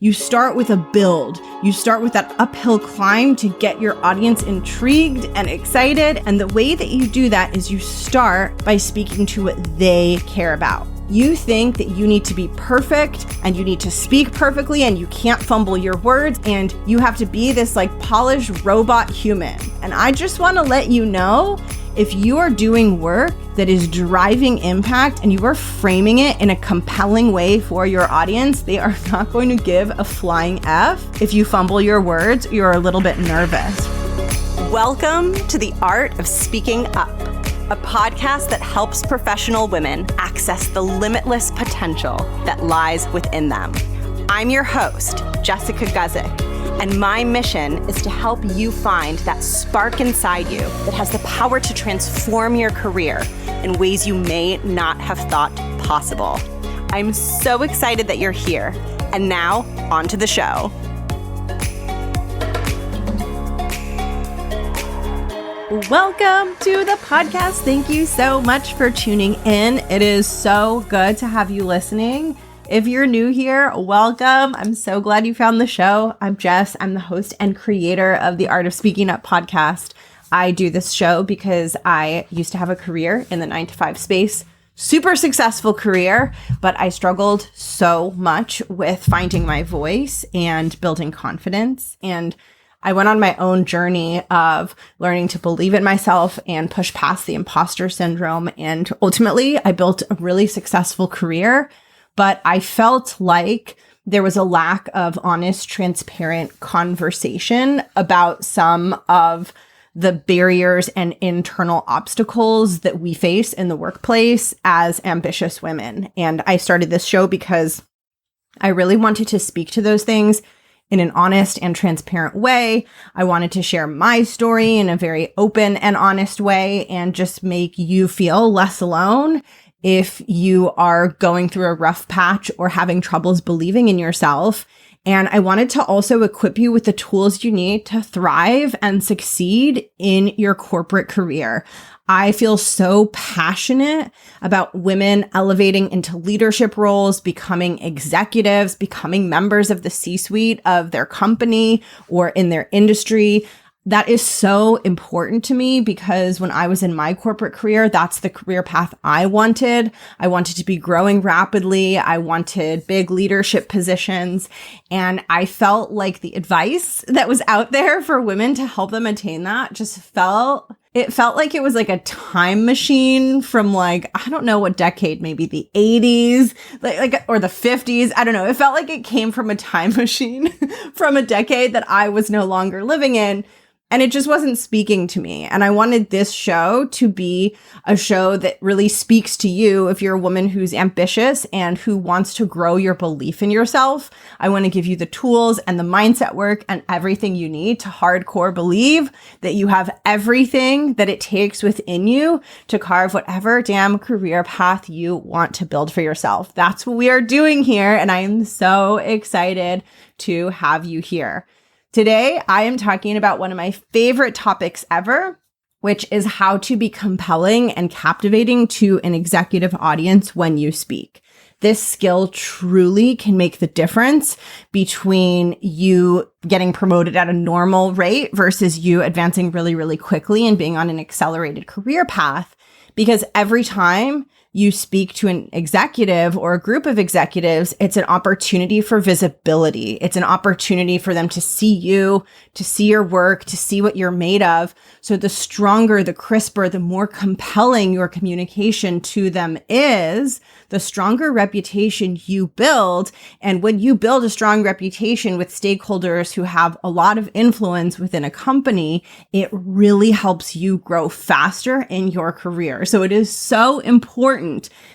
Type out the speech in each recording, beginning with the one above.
You start with a build. You start with that uphill climb to get your audience intrigued and excited. And the way that you do that is you start by speaking to what they care about. You think that you need to be perfect and you need to speak perfectly and you can't fumble your words and you have to be this polished robot human. And I just want to let you know, if you are doing work that is driving impact and you are framing it in a compelling way for your audience, they are not going to give a flying F if you fumble your words, you're a little bit nervous. Welcome to The Art of Speaking Up, a podcast that helps professional women access the limitless potential that lies within them. I'm your host, Jessica Guzik, and my mission is to help you find that spark inside you that has the power to transform your career in ways you may not have thought possible. I'm so excited that you're here. And now, on to the show. Welcome to the podcast. Thank you so much for tuning in. It is so good to have you listening. If you're new here, welcome. I'm so glad you found the show. I'm Jess. I'm the host and creator of the Art of Speaking Up podcast. I do this show because I used to have a career in the 9-to-5 space, super successful career, but I struggled so much with finding my voice and building confidence. And I went on my own journey of learning to believe in myself and push past the imposter syndrome. And ultimately, I built a really successful career. But I felt like there was a lack of honest, transparent conversation about some of the barriers and internal obstacles that we face in the workplace as ambitious women. And I started this show because I really wanted to speak to those things in an honest and transparent way. I wanted to share my story in a very open and honest way and just make you feel less alone if you are going through a rough patch or having troubles believing in yourself. And I wanted to also equip you with the tools you need to thrive and succeed in your corporate career. I feel so passionate about women elevating into leadership roles, becoming executives, becoming members of the C-suite of their company or in their industry. That is so important to me because when I was in my corporate career, that's the career path I wanted. I wanted to be growing rapidly. I wanted big leadership positions. And I felt like the advice that was out there for women to help them attain that it felt like it was like a time machine from I don't know what decade, maybe the 80s, or the 50s. I don't know. It felt like it came from a time machine from a decade that I was no longer living in. And it just wasn't speaking to me. And I wanted this show to be a show that really speaks to you if you're a woman who's ambitious and who wants to grow your belief in yourself. I want to give you the tools and the mindset work and everything you need to hardcore believe that you have everything that it takes within you to carve whatever damn career path you want to build for yourself. That's what we are doing here. And I am so excited to have you here. Today, I am talking about one of my favorite topics ever, which is how to be compelling and captivating to an executive audience when you speak. This skill truly can make the difference between you getting promoted at a normal rate versus you advancing really, really quickly and being on an accelerated career path. Because every time you speak to an executive or a group of executives, it's an opportunity for visibility. It's an opportunity for them to see you, to see your work, to see what you're made of. So the stronger, the crisper, the more compelling your communication to them is, the stronger reputation you build. And when you build a strong reputation with stakeholders who have a lot of influence within a company, it really helps you grow faster in your career. So it is so important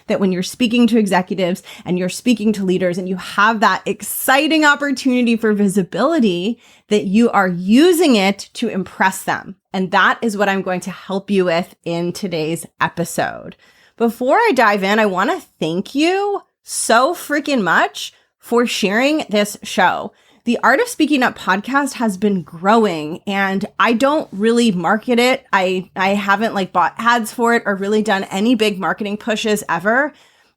that when you're speaking to executives and you're speaking to leaders and you have that exciting opportunity for visibility, that you are using it to impress them. And that is what I'm going to help you with in today's episode. Before I dive in, I want to thank you so freaking much for sharing this show. The Art of Speaking Up podcast has been growing and I don't really market it. I haven't bought ads for it or really done any big marketing pushes ever.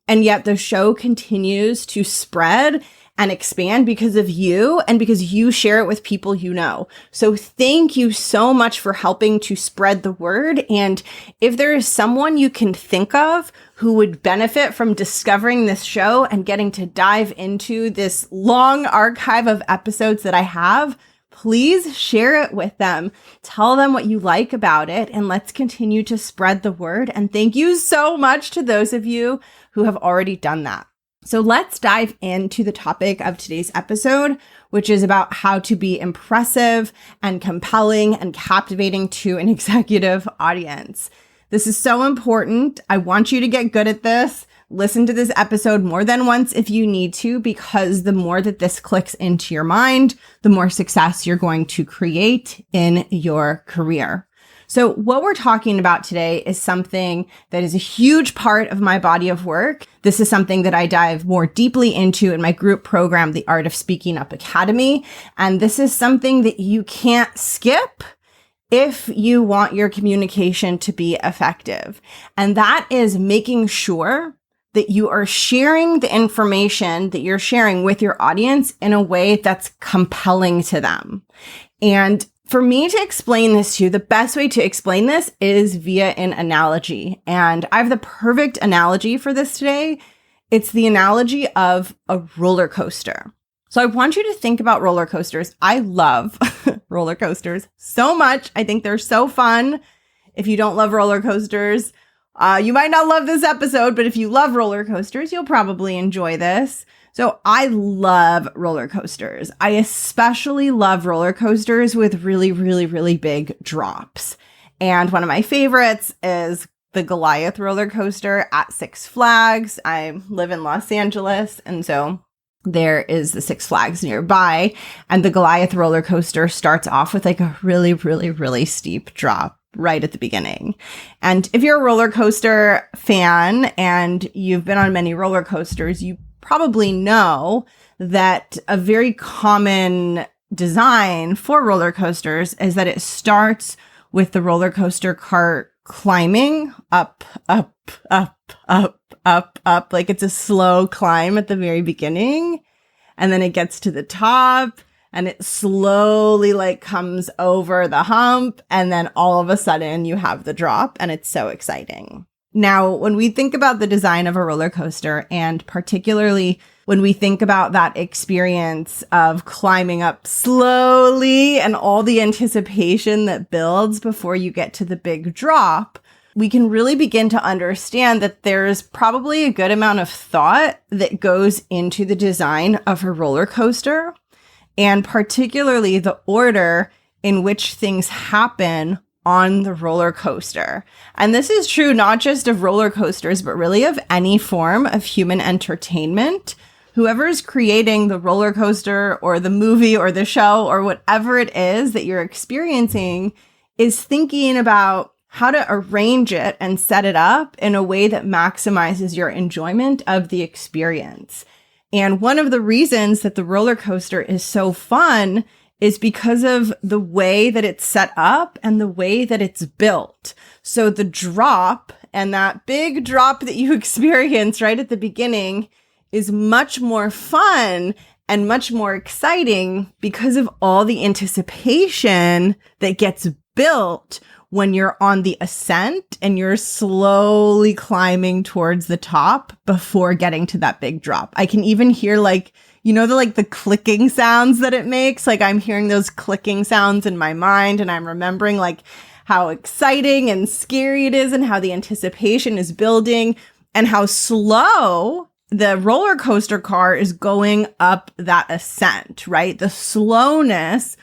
And yet the show continues to spread and expand because of you and because you share it with people you know. So thank you so much for helping to spread the word. And if there is someone you can think of who would benefit from discovering this show and getting to dive into this long archive of episodes that I have, please share it with them. Tell them what you like about it, and let's continue to spread the word. And thank you so much to those of you who have already done that. So let's dive into the topic of today's episode, which is about how to be impressive and compelling and captivating to an executive audience. This is so important. I want you to get good at this. Listen to this episode more than once if you need to, because the more that this clicks into your mind, the more success you're going to create in your career. So what we're talking about today is something that is a huge part of my body of work. This is something that I dive more deeply into in my group program, the Art of Speaking Up Academy. And this is something that you can't skip if you want your communication to be effective. And that is making sure that you are sharing the information that you're sharing with your audience in a way that's compelling to them. And for me to explain this to you, the best way to explain this is via an analogy. And I have the perfect analogy for this today. It's the analogy of a roller coaster. So I want you to think about roller coasters. I love roller coasters so much. I think they're so fun. If you don't love roller coasters, you might not love this episode, but if you love roller coasters, you'll probably enjoy this. So I love roller coasters. I especially love roller coasters with really, really, really big drops. And one of my favorites is the Goliath roller coaster at Six Flags. I live in Los Angeles, and so there is the Six Flags nearby. And the Goliath roller coaster starts off with like a really, really, really steep drop right at the beginning. And if you're a roller coaster fan and you've been on many roller coasters, you probably know that a very common design for roller coasters is that it starts with the roller coaster cart climbing up, up, up, up, up, up. Like it's a slow climb at the very beginning. And then it gets to the top and it slowly like comes over the hump. And then all of a sudden you have the drop, and it's so exciting. Now, when we think about the design of a roller coaster, and particularly when we think about that experience of climbing up slowly and all the anticipation that builds before you get to the big drop, we can really begin to understand that there's probably a good amount of thought that goes into the design of a roller coaster, and particularly the order in which things happen on the roller coaster. And this is true not just of roller coasters, but really of any form of human entertainment. Whoever's creating the roller coaster or the movie or the show or whatever it is that you're experiencing is thinking about how to arrange it and set it up in a way that maximizes your enjoyment of the experience. And one of the reasons that the roller coaster is so fun is because of the way that it's set up and the way that it's built. So the drop, and that big drop that you experience right at the beginning, is much more fun and much more exciting because of all the anticipation that gets built when you're on the ascent and you're slowly climbing towards the top before getting to that big drop. I can even hear the clicking sounds that it makes. Like I'm hearing those clicking sounds in my mind, and I'm remembering like how exciting and scary it is and how the anticipation is building and how slow the roller coaster car is going up that ascent, right? The slowness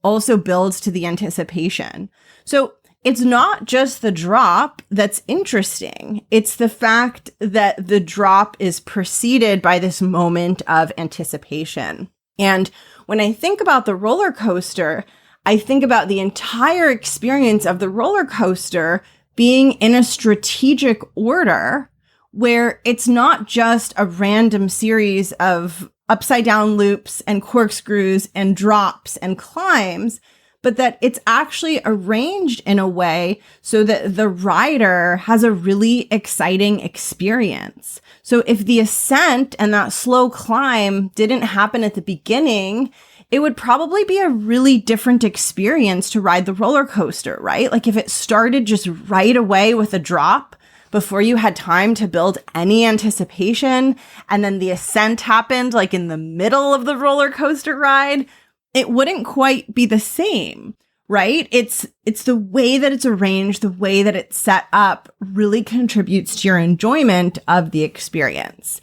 also builds to the anticipation. So it's not just the drop that's interesting. It's the fact that the drop is preceded by this moment of anticipation. And when I think about the roller coaster, I think about the entire experience of the roller coaster being in a strategic order where it's not just a random series of upside down loops and corkscrews and drops and climbs, but that it's actually arranged in a way so that the rider has a really exciting experience. So if the ascent and that slow climb didn't happen at the beginning, it would probably be a really different experience to ride the roller coaster, right? Like if it started just right away with a drop before you had time to build any anticipation, and then the ascent happened like in the middle of the roller coaster ride, it wouldn't quite be the same, right? It's the way that it's arranged, the way that it's set up really contributes to your enjoyment of the experience.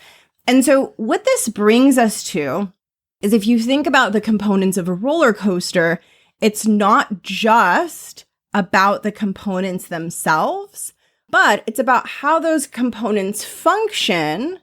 And so what this brings us to is if you think about the components of a roller coaster, it's not just about the components themselves, but it's about how those components function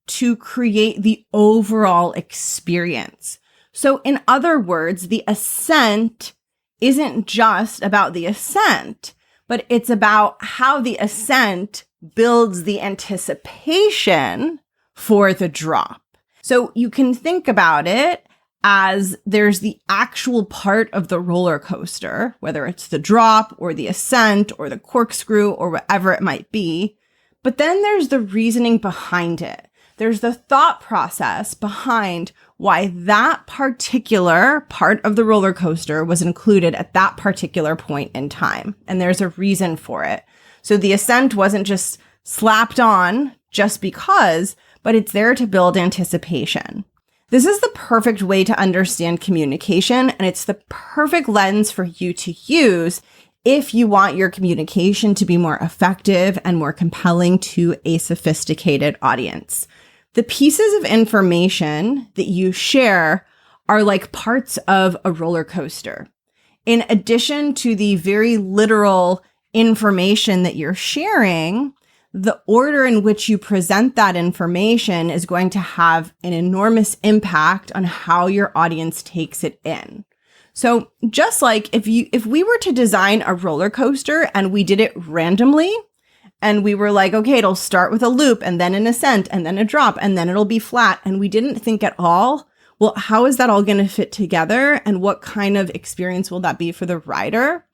to create the overall experience. So in other words, the ascent isn't just about the ascent, but it's about how the ascent builds the anticipation for the drop. So you can think about it as there's the actual part of the roller coaster, whether it's the drop or the ascent or the corkscrew or whatever it might be. But then there's the reasoning behind it. There's the thought process behind why that particular part of the roller coaster was included at that particular point in time. And there's a reason for it. So the ascent wasn't just slapped on just because, but it's there to build anticipation. This is the perfect way to understand communication, and it's the perfect lens for you to use if you want your communication to be more effective and more compelling to a sophisticated audience. The pieces of information that you share are like parts of a roller coaster. In addition to the very literal information that you're sharing, the order in which you present that information is going to have an enormous impact on how your audience takes it in. So just like if we were to design a roller coaster and we did it randomly, and we were like, okay, it'll start with a loop and then an ascent and then a drop and then it'll be flat, and we didn't think at all, well, how is that all going to fit together and what kind of experience will that be for the rider?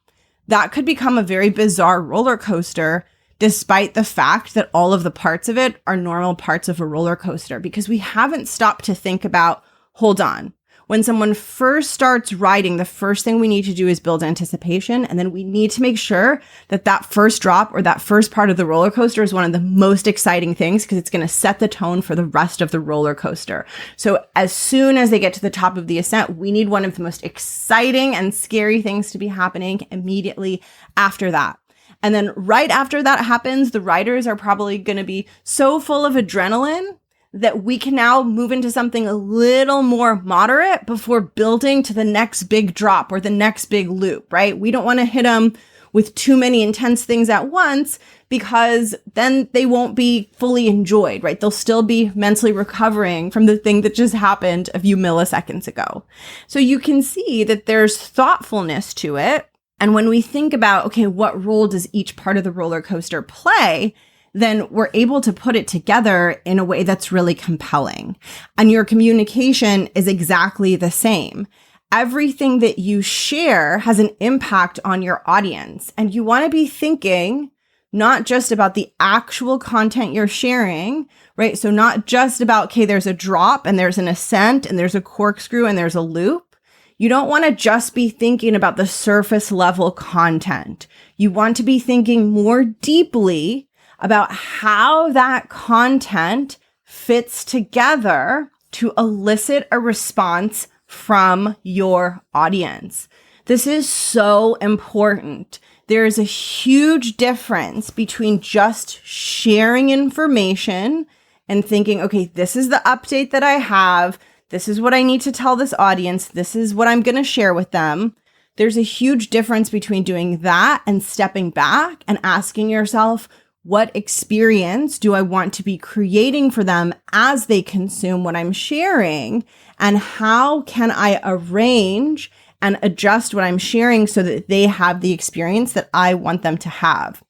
That could become a very bizarre roller coaster, despite the fact that all of the parts of it are normal parts of a roller coaster, because we haven't stopped to think about, hold on, when someone first starts riding, the first thing we need to do is build anticipation. And then we need to make sure that that first drop or that first part of the roller coaster is one of the most exciting things, because it's going to set the tone for the rest of the roller coaster. So as soon as they get to the top of the ascent, we need one of the most exciting and scary things to be happening immediately after that. And then right after that happens, the riders are probably going to be so full of adrenaline that we can now move into something a little more moderate before building to the next big drop or the next big loop, right? We don't want to hit them with too many intense things at once, because then they won't be fully enjoyed, right? They'll still be mentally recovering from the thing that just happened a few milliseconds ago. So you can see that there's thoughtfulness to it. And when we think about, okay, what role does each part of the roller coaster play, then we're able to put it together in a way that's really compelling. And your communication is exactly the same. Everything that you share has an impact on your audience. And you want to be thinking not just about the actual content you're sharing, right? So not just about, okay, there's a drop and there's an ascent and there's a corkscrew and there's a loop. You don't want to just be thinking about the surface level content. You want to be thinking more deeply about how that content fits together to elicit a response from your audience. This is so important. There is a huge difference between just sharing information and thinking, okay, this is the update that I have. This is what I need to tell this audience. This is what I'm going to share with them. There's a huge difference between doing that and stepping back and asking yourself, what experience do I want to be creating for them as they consume what I'm sharing? And how can I arrange and adjust what I'm sharing so that they have the experience that I want them to have?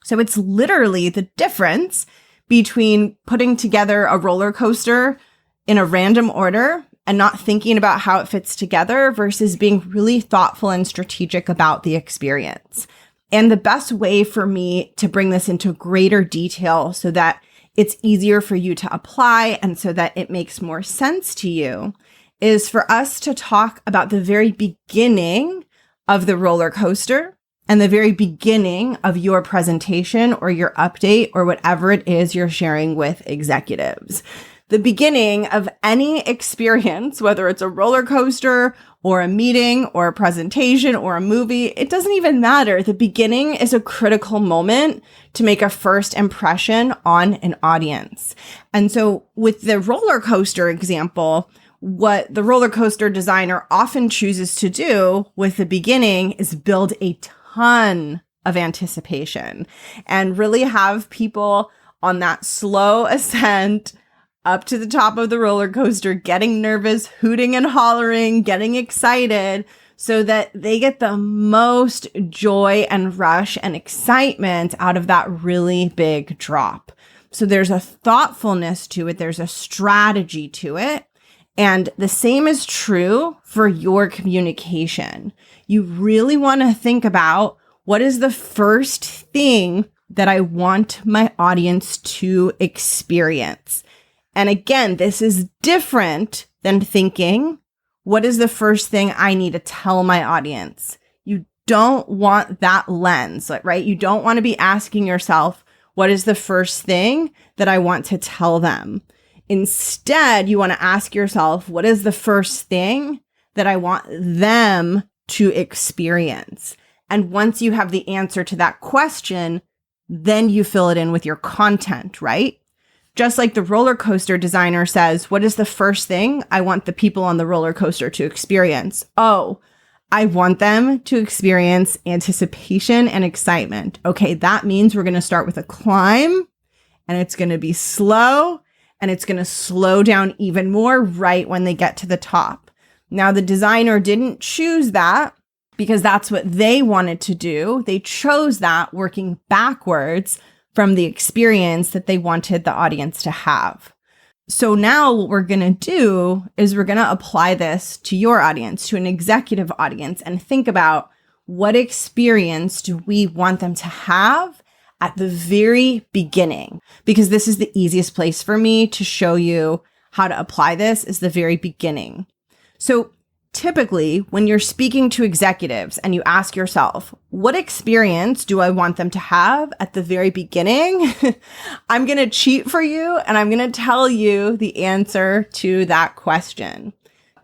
So it's literally the difference between putting together a roller coaster in a random order and not thinking about how it fits together versus being really thoughtful and strategic about the experience. And the best way for me to bring this into greater detail so that it's easier for you to apply and so that it makes more sense to you is for us to talk about the very beginning of the roller coaster and the very beginning of your presentation or your update or whatever it is you're sharing with executives. The beginning of any experience, whether it's a roller coaster or a meeting or a presentation or a movie, it doesn't even matter. The beginning is a critical moment to make a first impression on an audience. And so with the roller coaster example, what the roller coaster designer often chooses to do with the beginning is build a ton of anticipation and really have people on that slow ascent up to the top of the roller coaster, getting nervous, hooting and hollering, getting excited so that they get the most joy and rush and excitement out of that really big drop. So there's a thoughtfulness to it. There's a strategy to it. And the same is true for your communication. You really want to think about what is the first thing that I want my audience to experience. And again, this is different than thinking, what is the first thing I need to tell my audience? You don't want that lens, right? You don't want to be asking yourself, what is the first thing that I want to tell them? Instead, you want to ask yourself, what is the first thing that I want them to experience? And once you have the answer to that question, then you fill it in with your content, right? Just like the roller coaster designer says, what is the first thing I want the people on the roller coaster to experience? Oh, I want them to experience anticipation and excitement. Okay, that means we're going to start with a climb and it's going to be slow and it's going to slow down even more right when they get to the top. Now, the designer didn't choose that because that's what they wanted to do. They chose that working backwards from the experience that they wanted the audience to have. So now what we're going to do is we're going to apply this to your audience, to an executive audience, and think about what experience do we want them to have at the very beginning? Because this is the easiest place for me to show you how to apply this is the very beginning. So typically, when you're speaking to executives and you ask yourself, what experience do I want them to have at the very beginning? I'm going to cheat for you and I'm going to tell you the answer to that question.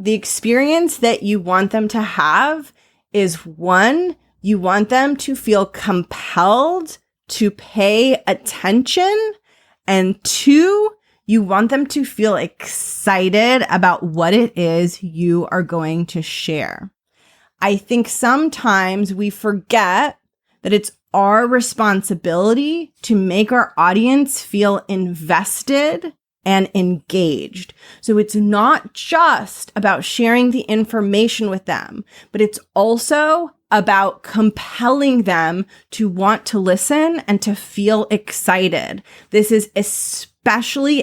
The experience that you want them to have is one, you want them to feel compelled to pay attention, and two, you want them to feel excited about what it is you are going to share. I think sometimes we forget that it's our responsibility to make our audience feel invested and engaged. So it's not just about sharing the information with them, but it's also about compelling them to want to listen and to feel excited. This is especially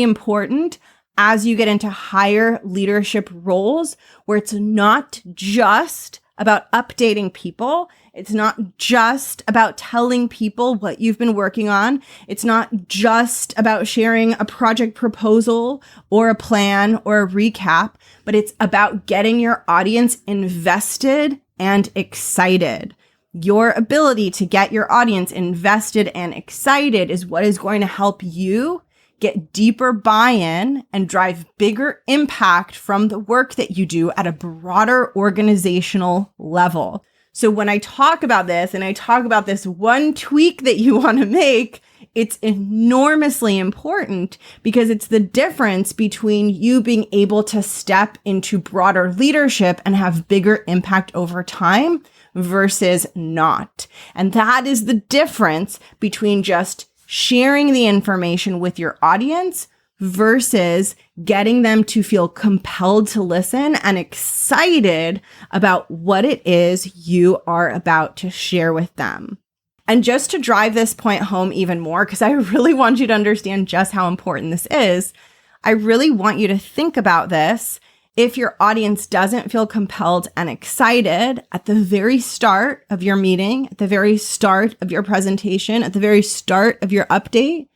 important as you get into higher leadership roles where it's not just about updating people. It's not just about telling people what you've been working on. It's not just about sharing a project proposal or a plan or a recap, but it's about getting your audience invested and excited. Your ability to get your audience invested and excited is what is going to help you get deeper buy-in and drive bigger impact from the work that you do at a broader organizational level. So when I talk about this and I talk about this one tweak that you want to make, it's enormously important because it's the difference between you being able to step into broader leadership and have bigger impact over time versus not. And that is the difference between just sharing the information with your audience versus getting them to feel compelled to listen and excited about what it is you are about to share with them. And just to drive this point home even more, because I really want you to understand just how important this is, I really want you to think about this. If your audience doesn't feel compelled and excited at the very start of your meeting, at the very start of your presentation, at the very start of your update,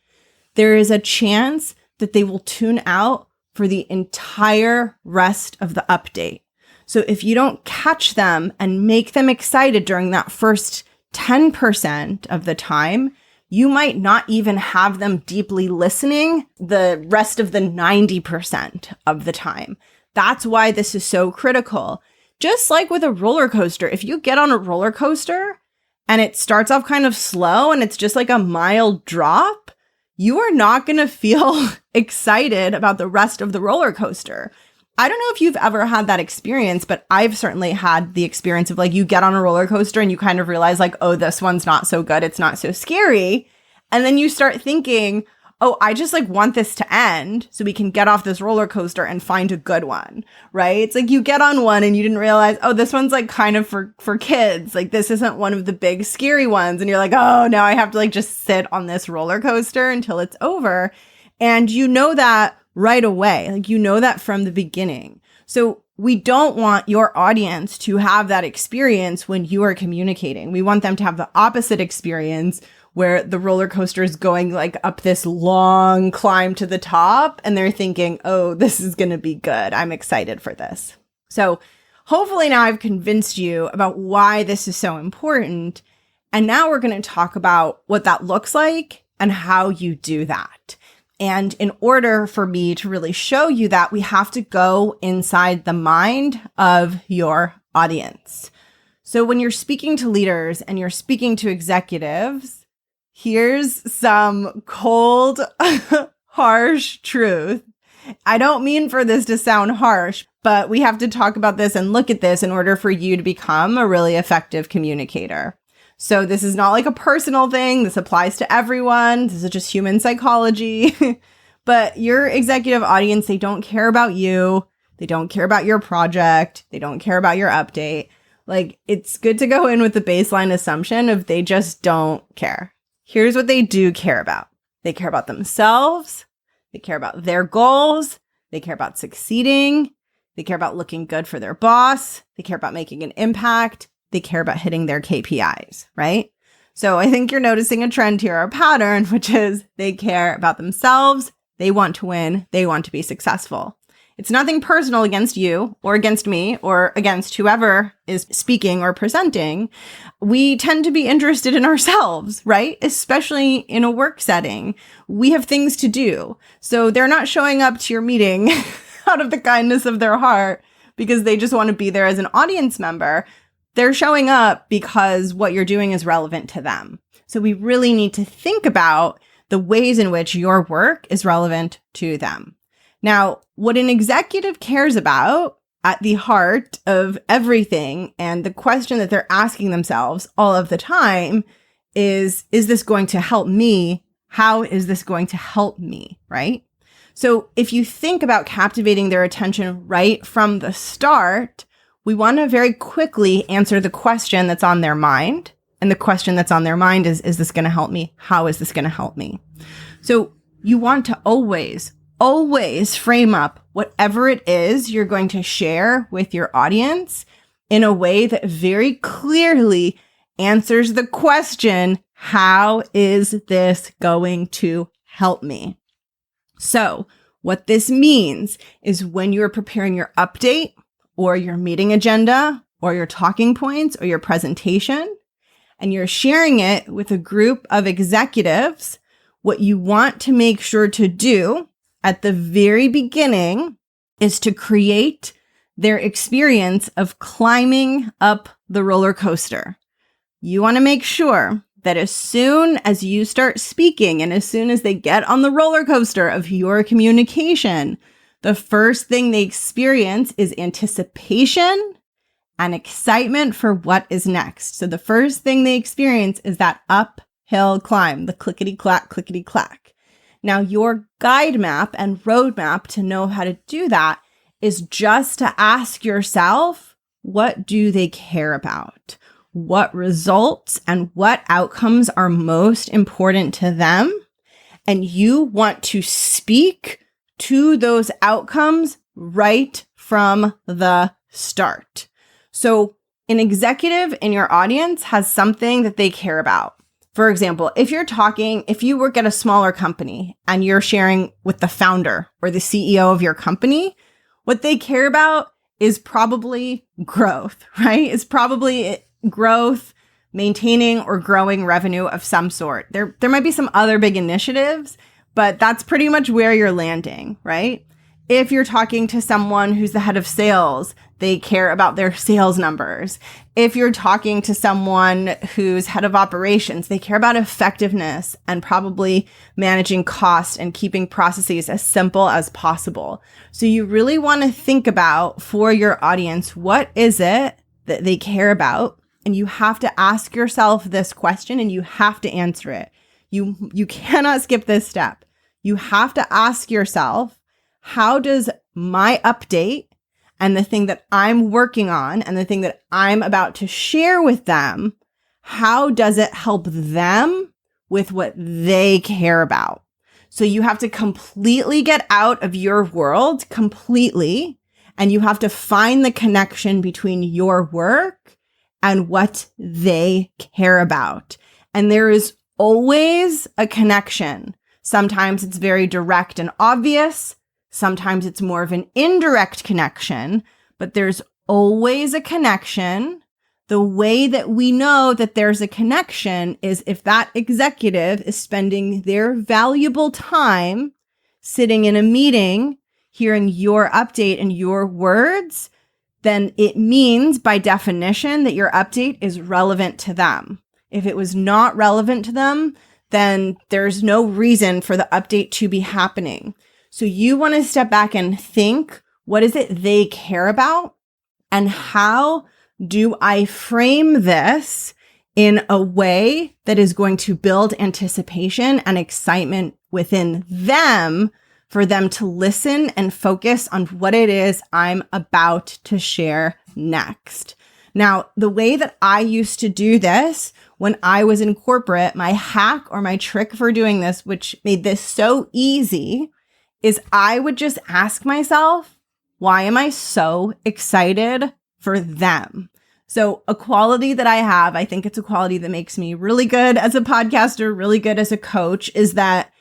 there is a chance that they will tune out for the entire rest of the update. So if you don't catch them and make them excited during that first 10% of the time, you might not even have them deeply listening the rest of the 90% of the time. That's why this is so critical. Just like with a roller coaster, if you get on a roller coaster and it starts off kind of slow and it's just like a mild drop, you are not going to feel excited about the rest of the roller coaster. I don't know if you've ever had that experience, but I've certainly had the experience of like you get on a roller coaster and you kind of realize like, oh, this one's not so good. It's not so scary. And then you start thinking, oh, I just like want this to end so we can get off this roller coaster and find a good one, right? It's like you get on one and you didn't realize, oh, this one's like kind of for kids. Like this isn't one of the big scary ones. And you're like, oh, now I have to like just sit on this roller coaster until it's over. And you know that right away. Like you know that from the beginning. So we don't want your audience to have that experience when you are communicating. We want them to have the opposite experience where the roller coaster is going like up this long climb to the top and they're thinking, oh, this is going to be good. I'm excited for this. So hopefully now I've convinced you about why this is so important. And now we're going to talk about what that looks like and how you do that. And in order for me to really show you that, we have to go inside the mind of your audience. So when you're speaking to leaders and you're speaking to executives, here's some cold, harsh truth. I don't mean for this to sound harsh, but we have to talk about this and look at this in order for you to become a really effective communicator. So this is not like a personal thing. This applies to everyone. This is just human psychology. But your executive audience, they don't care about you. They don't care about your project. They don't care about your update. Like, it's good to go in with the baseline assumption of they just don't care. Here's what they do care about. They care about themselves. They care about their goals. They care about succeeding. They care about looking good for their boss. They care about making an impact. They care about hitting their KPIs, right? So I think you're noticing a trend here, a pattern, which is they care about themselves. They want to win. They want to be successful. It's nothing personal against you or against me or against whoever is speaking or presenting. We tend to be interested in ourselves, right? Especially in a work setting. We have things to do. So they're not showing up to your meeting out of the kindness of their heart because they just want to be there as an audience member. They're showing up because what you're doing is relevant to them. So we really need to think about the ways in which your work is relevant to them. Now, what an executive cares about at the heart of everything and the question that they're asking themselves all of the time is this going to help me? How is this going to help me, right? So if you think about captivating their attention right from the start, we want to very quickly answer the question that's on their mind. And the question that's on their mind is this going to help me? How is this going to help me? So you want to always frame up whatever it is you're going to share with your audience in a way that very clearly answers the question, how is this going to help me? So what this means is when you're preparing your update or your meeting agenda or your talking points or your presentation, and you're sharing it with a group of executives, what you want to make sure to do at the very beginning is to create their experience of climbing up the roller coaster. You want to make sure that as soon as you start speaking and as soon as they get on the roller coaster of your communication, the first thing they experience is anticipation and excitement for what is next. So the first thing they experience is that uphill climb, the clickety-clack, clickety-clack. Now, your guide map and roadmap to know how to do that is just to ask yourself, what do they care about? What results and what outcomes are most important to them? And you want to speak to those outcomes right from the start. So an executive in your audience has something that they care about. For example, if you work at a smaller company and you're sharing with the founder or the CEO of your company, what they care about is probably growth, right? It's probably growth, maintaining or growing revenue of some sort. There might be some other big initiatives, but that's pretty much where you're landing, right? If you're talking to someone who's the head of sales, they care about their sales numbers. If you're talking to someone who's head of operations, they care about effectiveness and probably managing costs and keeping processes as simple as possible. So you really want to think about, for your audience, what is it that they care about? And you have to ask yourself this question and you have to answer it. You cannot skip this step. You have to ask yourself, how does my update and the thing that I'm working on and the thing that I'm about to share with them, how does it help them with what they care about? So you have to completely get out of your world completely, and you have to find the connection between your work and what they care about. And there is always a connection. Sometimes it's very direct and obvious. Sometimes it's more of an indirect connection, but there's always a connection. The way that we know that there's a connection is if that executive is spending their valuable time sitting in a meeting, hearing your update and your words, then it means by definition that your update is relevant to them. If it was not relevant to them, then there's no reason for the update to be happening. So you want to step back and think, what is it they care about? And how do I frame this in a way that is going to build anticipation and excitement within them for them to listen and focus on what it is I'm about to share next? Now, the way that I used to do this when I was in corporate, my hack or my trick for doing this, which made this so easy, is I would just ask myself, why am I so excited for them? So a quality that I have, I think it's a quality that makes me really good as a podcaster, really good as a coach, is that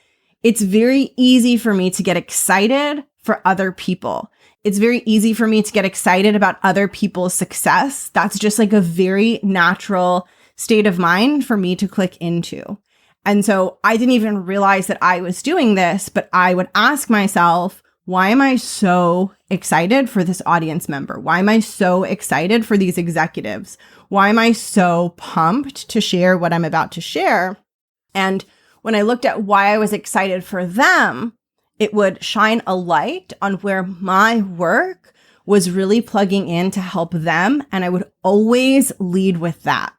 it's very easy for me to get excited for other people. It's very easy for me to get excited about other people's success. That's just like a very natural state of mind for me to click into. And so I didn't even realize that I was doing this, but I would ask myself, why am I so excited for this audience member? Why am I so excited for these executives? Why am I so pumped to share what I'm about to share? And when I looked at why I was excited for them, it would shine a light on where my work was really plugging in to help them. And I would always lead with that.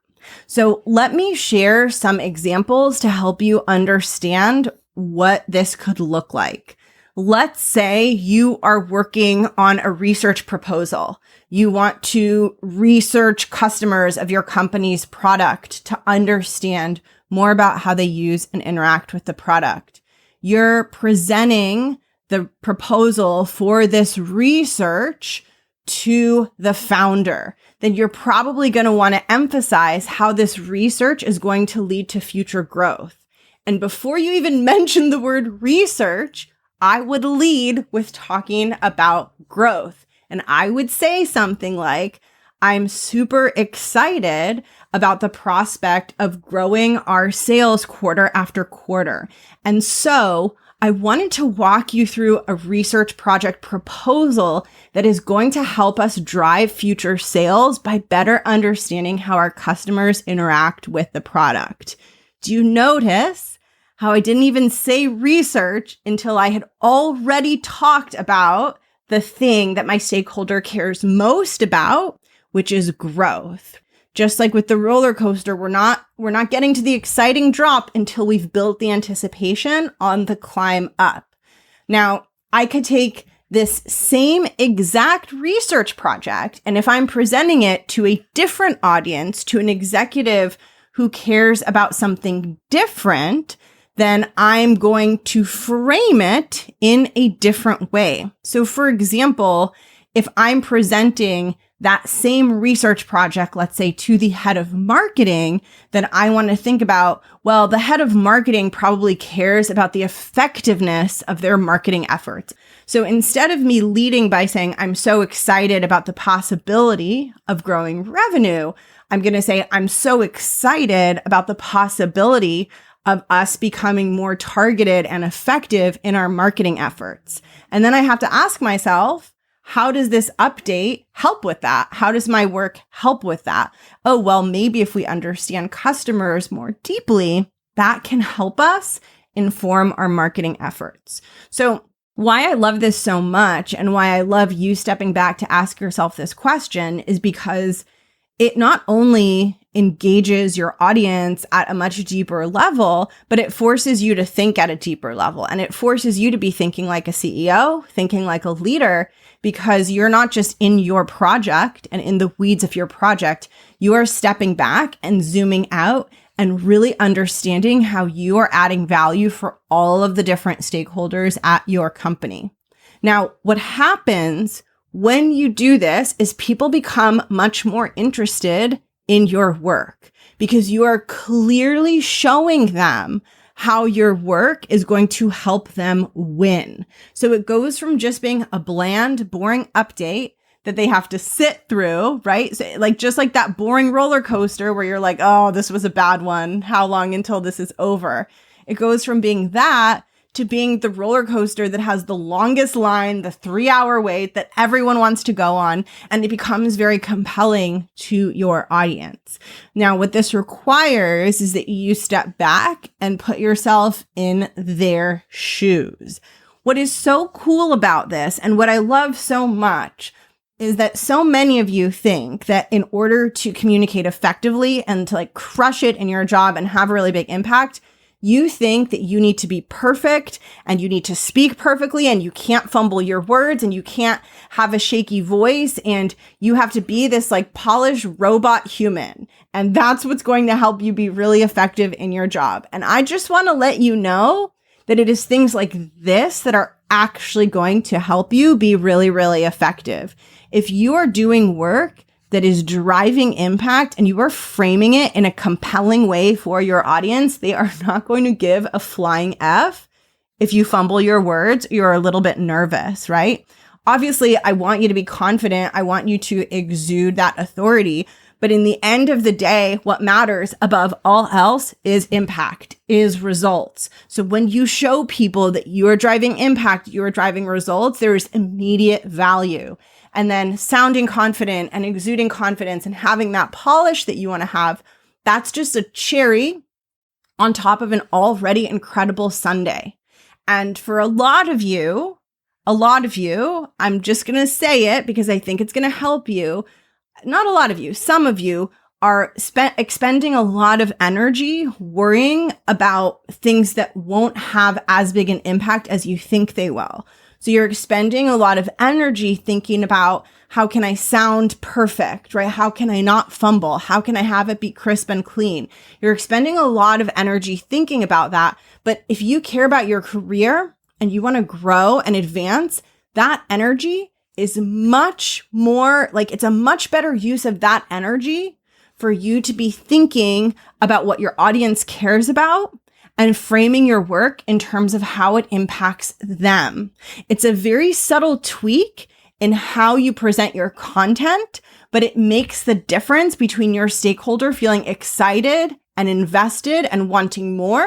So let me share some examples to help you understand what this could look like. Let's say you are working on a research proposal. You want to research customers of your company's product to understand more about how they use and interact with the product. You're presenting the proposal for this research to the founder. Then you're probably going to want to emphasize how this research is going to lead to future growth. And before you even mention the word research, I would lead with talking about growth. And I would say something like, I'm super excited about the prospect of growing our sales quarter after quarter. And so I wanted to walk you through a research project proposal that is going to help us drive future sales by better understanding how our customers interact with the product. Do you notice how I didn't even say research until I had already talked about the thing that my stakeholder cares most about, which is growth? Just like with the roller coaster, we're not getting to the exciting drop until we've built the anticipation on the climb up. Now, I could take this same exact research project, and if I'm presenting it to a different audience, to an executive who cares about something different, then I'm going to frame it in a different way. So for example, if I'm presenting that same research project, let's say to the head of marketing, then I want to think about, well, the head of marketing probably cares about the effectiveness of their marketing efforts. So instead of me leading by saying, I'm so excited about the possibility of growing revenue, I'm going to say, I'm so excited about the possibility of us becoming more targeted and effective in our marketing efforts. And then I have to ask myself, how does this update help with that? How does my work help with that? Oh, well, maybe if we understand customers more deeply, that can help us inform our marketing efforts. So why I love this so much and why I love you stepping back to ask yourself this question is because it not only engages your audience at a much deeper level, but it forces you to think at a deeper level. And it forces you to be thinking like a CEO, thinking like a leader, because you're not just in your project and in the weeds of your project. You are stepping back and zooming out and really understanding how you are adding value for all of the different stakeholders at your company. Now, what happens when you do this is people become much more interested in your work because you are clearly showing them how your work is going to help them win. So it goes from just being a bland, boring update that they have to sit through, right? So just like that boring roller coaster where you're like, oh, this was a bad one. How long until this is over? It goes from being that to being the roller coaster that has the longest line, the 3-hour wait that everyone wants to go on, and it becomes very compelling to your audience. Now, what this requires is that you step back and put yourself in their shoes. What is so cool about this, and what I love so much, is that so many of you think that in order to communicate effectively and to crush it in your job and have a really big impact, you think that you need to be perfect and you need to speak perfectly and you can't fumble your words and you can't have a shaky voice and you have to be this polished robot human. And that's what's going to help you be really effective in your job. And I just want to let you know that it is things like this that are actually going to help you be really, really effective. If you are doing work that is driving impact and you are framing it in a compelling way for your audience, they are not going to give a flying F if you fumble your words, you're a little bit nervous, right? Obviously, I want you to be confident. I want you to exude that authority. But in the end of the day, what matters above all else is impact, is results. So when you show people that you are driving impact, you are driving results, there is immediate value. And then sounding confident and exuding confidence and having that polish that you want to have, that's just a cherry on top of an already incredible sundae. And for a lot of you, I'm just going to say it because I think it's going to help you. Not a lot of you, some of you are expending a lot of energy worrying about things that won't have as big an impact as you think they will. So you're expending a lot of energy thinking about how can I sound perfect, right? How can I not fumble? How can I have it be crisp and clean? You're expending a lot of energy thinking about that. But if you care about your career and you want to grow and advance, that energy is much more it's a much better use of that energy for you to be thinking about what your audience cares about and framing your work in terms of how it impacts them. It's a very subtle tweak in how you present your content, but it makes the difference between your stakeholder feeling excited and invested and wanting more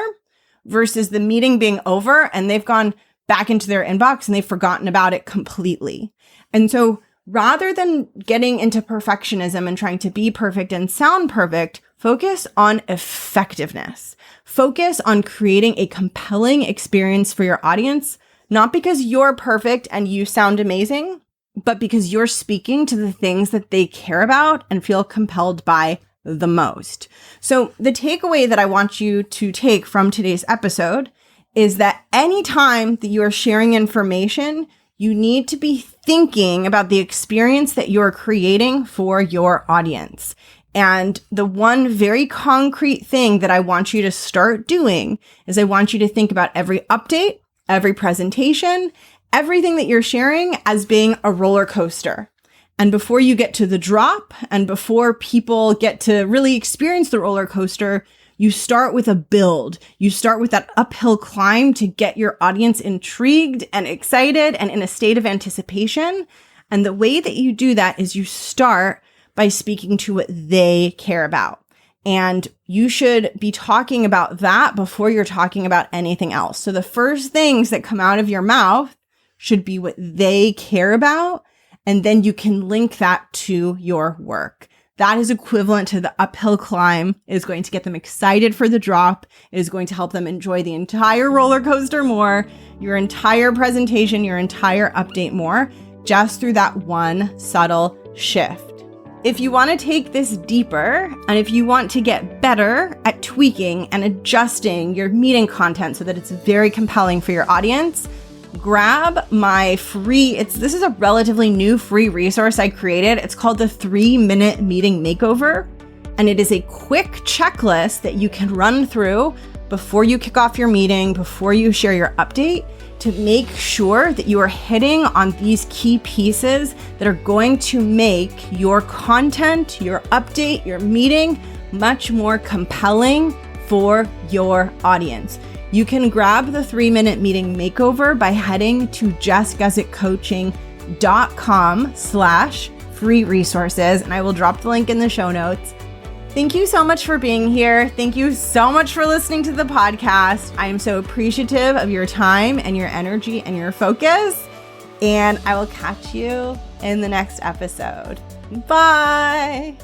versus the meeting being over and they've gone back into their inbox and they've forgotten about it completely. And so rather than getting into perfectionism and trying to be perfect and sound perfect, focus on effectiveness. Focus on creating a compelling experience for your audience, not because you're perfect and you sound amazing, but because you're speaking to the things that they care about and feel compelled by the most. So the takeaway that I want you to take from today's episode is that anytime that you are sharing information, you need to be thinking about the experience that you're creating for your audience. And the one very concrete thing that I want you to start doing is I want you to think about every update, every presentation, everything that you're sharing as being a roller coaster. And before you get to the drop and before people get to really experience the roller coaster, you start with a build. You start with that uphill climb to get your audience intrigued and excited and in a state of anticipation. And the way that you do that is you start by speaking to what they care about. And you should be talking about that before you're talking about anything else. So the first things that come out of your mouth should be what they care about. And then you can link that to your work. That is equivalent to the uphill climb. It is going to get them excited for the drop. It is going to help them enjoy the entire roller coaster more, your entire presentation, your entire update more, just through that one subtle shift. If you want to take this deeper, and if you want to get better at tweaking and adjusting your meeting content so that it's very compelling for your audience, grab my this is a relatively new free resource I created. It's called the 3-Minute Meeting Makeover. And it is a quick checklist that you can run through before you kick off your meeting, before you share your update, to make sure that you are hitting on these key pieces that are going to make your content, your update, your meeting much more compelling for your audience. You can grab the 3-Minute Meeting Makeover by heading to jessguzikcoaching.com/free resources, and I will drop the link in the show notes. Thank you so much for being here. Thank you so much for listening to the podcast. I am so appreciative of your time and your energy and your focus, and I will catch you in the next episode. Bye.